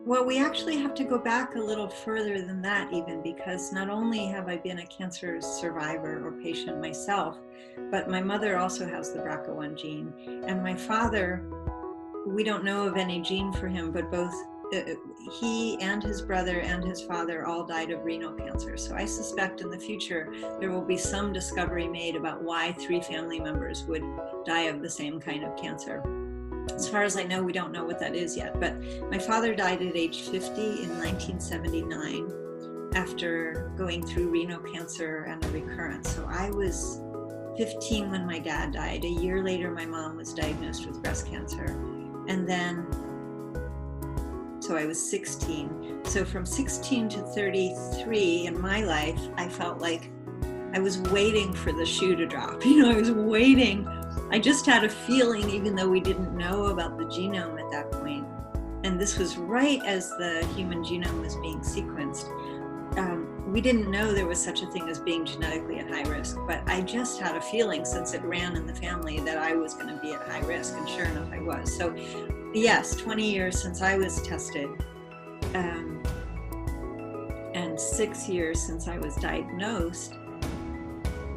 Well, we actually have to go back a little further than that, even, because not only have I been a cancer survivor or patient myself, but my mother also has the BRCA1 gene. And my father, we don't know of any gene for him, but both he and his brother and his father all died of renal cancer. So I suspect in the future there will be some discovery made about why 3 family members would die of the same kind of cancer. As far as I know, we don't know what that is yet, but my father died at age 50 in 1979 after going through renal cancer and a recurrence. So I was 15 when my dad died. A year later, my mom was diagnosed with breast cancer. And then, so I was 16. So from 16 to 33 in my life, I felt like I was waiting for the shoe to drop. I was waiting. I just had a feeling, even though we didn't know about the genome at that point. And this was right as the human genome was being sequenced. We didn't know there was such a thing as being genetically at high risk, but I just had a feeling, since it ran in the family, that I was going to be at high risk, and sure enough I was. So yes, 20 years since I was tested, and 6 years since I was diagnosed.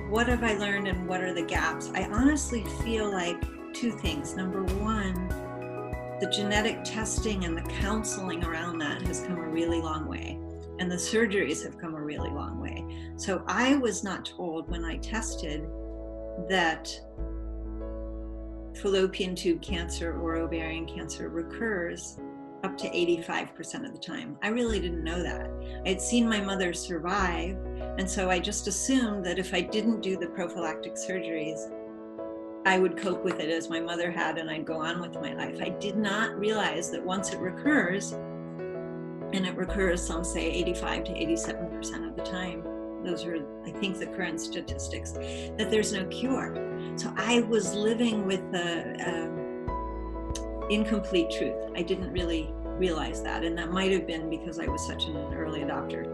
What have I learned and what are the gaps? I honestly feel like 2 things. Number one, the genetic testing and the counseling around that has come a really long way. And the surgeries have come a really long way. So I was not told when I tested that fallopian tube cancer or ovarian cancer recurs up to 85% of the time. I really didn't know that. I had seen my mother survive, and so I just assumed that if I didn't do the prophylactic surgeries, I would cope with it as my mother had, and I'd go on with my life. I did not realize that once it recurs, and it recurs, some say 85 to 87% of the time, those are, I think, the current statistics, that there's no cure. So I was living with the incomplete truth. I didn't really realize that, and that might have been because I was such an early adopter.